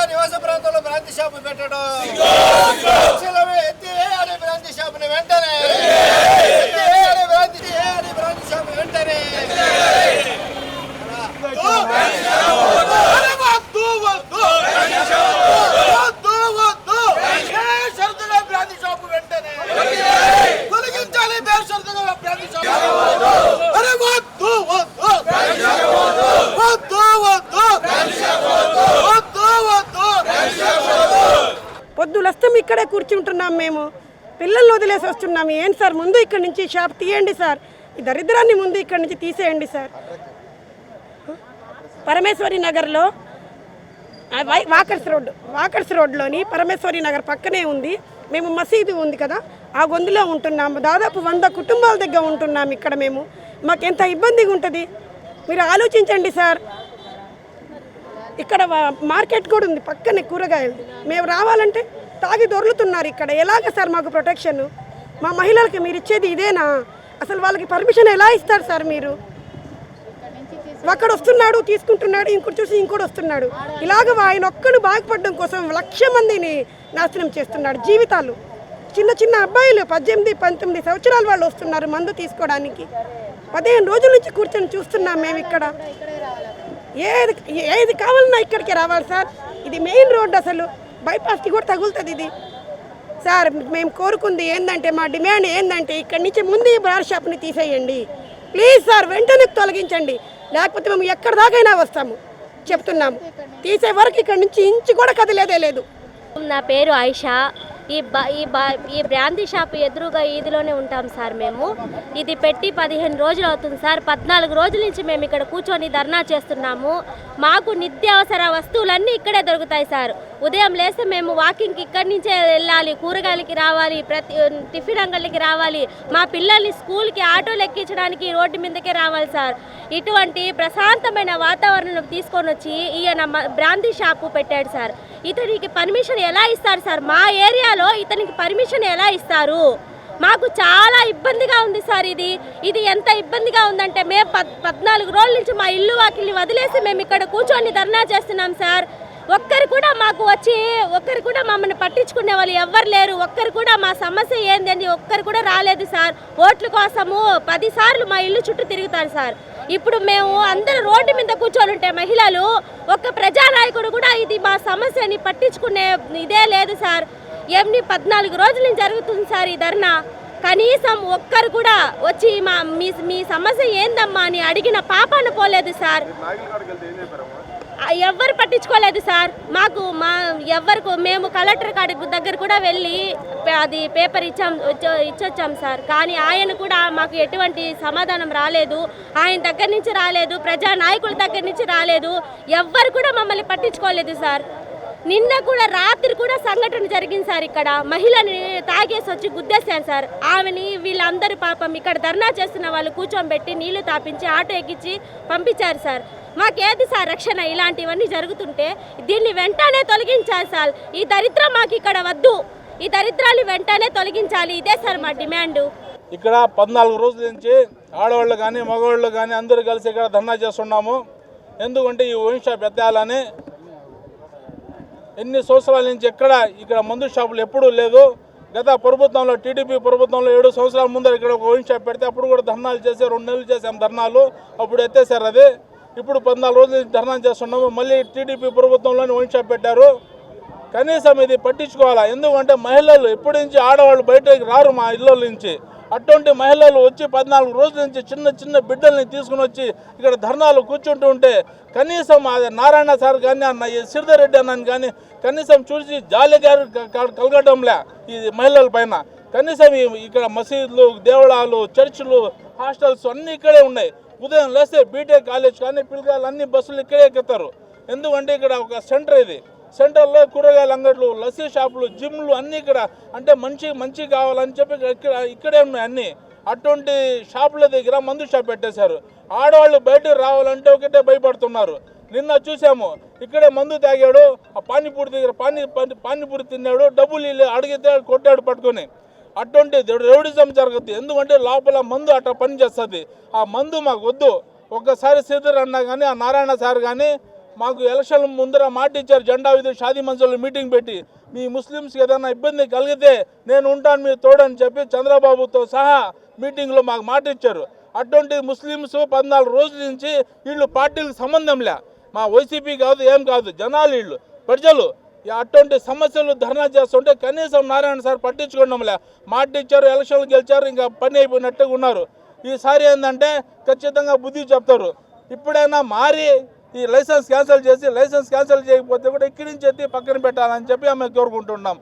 నివాస ప్రాంతంలో brandy shop పెట్టడం బ్రాంతి షాపుని వెంటనే బ్రాంతి షాపు వెంటనే బ్రాంతి షాపు వెంటనే తొలగించాలి బ్రాంతి పొద్దులస్తం ఇక్కడే కూర్చుంటున్నాం. మేము పిల్లల్ని వదిలేసి వస్తున్నాము. ఏంటి సార్, ముందు ఇక్కడ నుంచి షాప్ తీయండి సార్. ఈ దరిద్రాన్ని ముందు ఇక్కడ నుంచి తీసేయండి సార్. పరమేశ్వరి నగర్లో వాకర్స్ రోడ్లోని పరమేశ్వరి నగర్ పక్కనే ఉంది. మేము మసీదు ఉంది కదా, ఆ గొంతులో ఉంటున్నాము. దాదాపు 100 కుటుంబాల దగ్గర ఉంటున్నాము ఇక్కడ. మాకు ఎంత ఇబ్బందిగా ఉంటుంది మీరు ఆలోచించండి సార్. ఇక్కడ మార్కెట్ కూడా ఉంది పక్కనే, కూరగాయలు. మేము రావాలంటే తాగి దొర్లుతున్నారు ఇక్కడ. ఎలాగ సార్ మాకు ప్రొటెక్షన్? మా మహిళలకి మీరు ఇచ్చేది ఇదేనా? అసలు వాళ్ళకి పర్మిషన్ ఎలా ఇస్తారు సార్ మీరు? ఒక్కడు వస్తున్నాడు తీసుకుంటున్నాడు, ఇంకోటి చూసి ఇంకోటి వస్తున్నాడు. ఇలాగ ఆయన ఒక్కడు బాగుపడడం కోసం 1,00,000 మందిని నాశనం చేస్తున్నాడు జీవితాలు. చిన్న చిన్న అబ్బాయిలు 18-19 సంవత్సరాల వాళ్ళు వస్తున్నారు మందు తీసుకోవడానికి. 15 రోజుల నుంచి కూర్చొని చూస్తున్నాం మేము ఇక్కడ. ఏది కావాలన్నా ఇక్కడికి రావాలి సార్. ఇది మెయిన్ రోడ్డు, అసలు బైపాస్కి కూడా తగులుతుంది ఇది సార్. మేము కోరుకుంది ఏంటంటే, మా డిమాండ్ ఏంటంటే ఇక్కడి నుంచి ముందు ఈ బార్ షాప్ని తీసేయండి ప్లీజ్ సార్. వెంటనే తొలగించండి, లేకపోతే మేము ఎక్కడి దాకైనా వస్తాము చెప్తున్నాము. తీసే వరకు ఇక్కడ నుంచి ఇంచు కూడా కదిలేదే లేదు. నా పేరు ఆయిషా. ఈ బ్రాంతి షాప్ ఎదురుగా ఈదిలోనే ఉంటాం సార్. మేము ఇది పెట్టి 15 రోజులు అవుతుంది సార్. 14 రోజుల నుంచి మేము ఇక్కడ కూర్చొని ధర్నా చేస్తున్నాము. మాకు నిత్యావసర వస్తువులన్నీ ఇక్కడే దొరుకుతాయి సార్. ఉదయం లేస్తే మేము వాకింగ్కి ఇక్కడి నుంచే వెళ్ళాలి, కూరగాయలకి రావాలి, టిఫిన్ అంగళ్ళకి రావాలి, మా పిల్లల్ని స్కూల్కి ఆటోలు ఎక్కించడానికి రోడ్డు మీదకే రావాలి సార్. ఇటువంటి ప్రశాంతమైన వాతావరణం తీసుకొని వచ్చి ఈయన బ్రాంతి షాపు పెట్టాడు సార్. ఇతనికి పర్మిషన్ ఎలా ఇస్తారు సార్? మా ఏరియాలో ఇతనికి పర్మిషన్ ఎలా ఇస్తారు? మాకు చాలా ఇబ్బందిగా ఉంది సార్. ఇది ఎంత ఇబ్బందిగా ఉందంటే, మేము 14 రోజుల నుంచి మా ఇల్లు వాకిల్ని వదిలేసి మేము ఇక్కడ కూర్చొని ధర్నా చేస్తున్నాం సార్. ఒక్కరు కూడా మమ్మల్ని పట్టించుకునే వాళ్ళు ఎవ్వరు లేరు. ఒక్కరు కూడా మా సమస్య ఏందని ఒక్కరు కూడా రాలేదు సార్. ఓట్ల కోసము 10 సార్లు మా ఇల్లు చుట్టూ తిరుగుతారు సార్. ఇప్పుడు మేము అందరూ రోడ్డు మీద కూర్చొని ఉంటే మహిళలు, ఒక్క ప్రజానాయకుడు కూడా ఇది మా సమస్యని పట్టించుకునే ఇదే లేదు సార్. 14 రోజుల నుంచి జరుగుతుంది సార్ ఈ ధర్నా. కనీసం ఒక్కరు కూడా వచ్చి మీ సమస్య ఏందమ్మా అని అడిగిన పాపాన పోలేదు సార్. ఎవ్వరు పట్టించుకోలేదు సార్. మేము కలెక్టర్ గారి దగ్గర కూడా వెళ్ళి అది పేపర్ ఇచ్చొచ్చాం సార్. కానీ ఆయన కూడా మాకు ఎటువంటి సమాధానం రాలేదు. ఆయన దగ్గర నుంచి రాలేదు, ప్రజా నాయకుల దగ్గర నుంచి రాలేదు. ఎవ్వరు కూడా మమ్మల్ని పట్టించుకోలేదు సార్. నిన్న కూడా రాత్రి కూడా సంఘటన జరిగింది సార్. ఇక్కడ మహిళని తాగేసి వచ్చి గుద్దేశారు సార్. ఆమెని వీళ్ళందరూ పాపం ఇక్కడ ధర్నా చేస్తున్న వాళ్ళు కూర్చోబెట్టి నీళ్లు తాపించి ఆటో ఎక్కించి పంపించారు సార్. మాకేది సార్ రక్షణ? ఇలాంటివన్నీ జరుగుతుంటే దీన్ని వెంటనే తొలగించాలి సార్. ఈ దరిద్రం మాకు ఇక్కడ వద్దు. ఈ దరిద్రాన్ని వెంటనే తొలగించాలి. ఇదే సార్ మా డిమాండ్. ఇక్కడ 14 రోజుల నుంచి ఆడవాళ్ళు కానీ మగవాళ్ళు కానీ అందరూ కలిసి ఇక్కడ ధర్నా చేస్తున్నాము. ఎందుకంటే ఈ వైన్ షాప్ ఎత్తాలని ఎన్ని సంవత్సరాల నుంచి ఇక్కడ మందు షాపులు ఎప్పుడూ లేదు. గత ప్రభుత్వంలో టీడీపీ ప్రభుత్వంలో 7 సంవత్సరాల ముందర ఇక్కడ ఒక వైన్ షాప్ పెడితే అప్పుడు కూడా ధర్నాలు చేసి 2 నెలలు చేసాం ధర్నాలు. అప్పుడు ఎత్తేసారు అది. ఇప్పుడు 14 రోజుల నుంచి ధర్నా చేస్తున్నాము. మళ్ళీ టీడీపీ ప్రభుత్వంలోనే వైన్ షాప్ పెట్టారు. కనీసం ఇది పట్టించుకోవాలా? ఎందుకంటే మహిళలు ఎప్పటి నుంచి ఆడవాళ్ళు బయటకు రారు మా ఇళ్ళ నుంచి. అటువంటి మహిళలు వచ్చి 14 రోజుల నుంచి చిన్న చిన్న బిడ్డల్ని తీసుకుని వచ్చి ఇక్కడ ధర్నాలు కూర్చుంటూ ఉంటే కనీసం నారాయణ సార్ కానీ శ్రీధర్ రెడ్డి అన్నని కానీ కనీసం చూసి జాలి గారు కలగడంలే ఈ మహిళల పైన. కనీసం ఇక్కడ మసీదులు, దేవాలయాలు, చర్చిలు, హాస్టల్స్ అన్నీ ఇక్కడే ఉన్నాయి. ఉదయం లేస్తే బీటెక్ కాలేజ్ కానీ పిల్లలు అన్ని బస్సులు ఇక్కడే ఎక్కుతారు. ఎందుకంటే ఇక్కడ ఒక సెంటర్, ఇది సెంటర్లో కూరగాయల అంగట్లు, లస్సీ షాపులు, జిమ్లు అన్నీ ఇక్కడ. అంటే మంచి కావాలని చెప్పి ఇక్కడే ఉన్నాయి అన్నీ. అటువంటి షాపుల దగ్గర మందు షాప్ పెట్టేశారు. ఆడవాళ్ళు బయటకు రావాలంటే ఒకటే భయపడుతున్నారు. నిన్న చూసాము, ఇక్కడే మందు తాగాడు, ఆ పానీపూరి దగ్గర పానీపూరి తిన్నాడు, డబ్బులు అడిగితే కొట్టాడు పట్టుకొని. అటువంటి రౌడిజం జరుగుతుంది. ఎందుకంటే లోపల మందు అట్లా పని చేస్తుంది. ఆ మందు మాకు వద్దు. ఒక్కసారి శ్రీధర్ అన్న కానీ ఆ నారాయణ సార్ కానీ మాకు ఎలక్షన్ ముందర మాట ఇచ్చారు, జెండా విధి షాదీ మంచంలో మీటింగ్ పెట్టి మీ ముస్లిమ్స్కి ఏదైనా ఇబ్బంది కలిగితే నేను ఉంటాను మీరు తోడని చెప్పి చంద్రబాబుతో సహా మీటింగ్లో మాకు మాట ఇచ్చారు. అటువంటి ముస్లిమ్స్ 14 రోజుల నుంచి వీళ్ళు పార్టీలకు సంబంధం లే, మా వైసీపీ కాదు ఏం కాదు, జనాలు వీళ్ళు ప్రజలు అటువంటి సమస్యలు ధర్నా చేస్తుంటే కనీసం నారాయణ సార్ పట్టించుకోవడంలే. మాట ఇచ్చారు, ఎలక్షన్లు గెలిచారు, ఇంకా పని అయిపోయినట్టుగా ఉన్నారు. ఈసారి ఏంటంటే ఖచ్చితంగా బుద్ధి చెప్తారు. ఇప్పుడైనా మారి ఈ లైసెన్స్ క్యాన్సిల్ చేసి, లైసెన్స్ క్యాన్సిల్ చేయకపోతే కూడా ఇక్కడి నుంచి ఎత్తి పక్కన పెట్టాలని చెప్పి ఆమె కోరుకుంటున్నాం.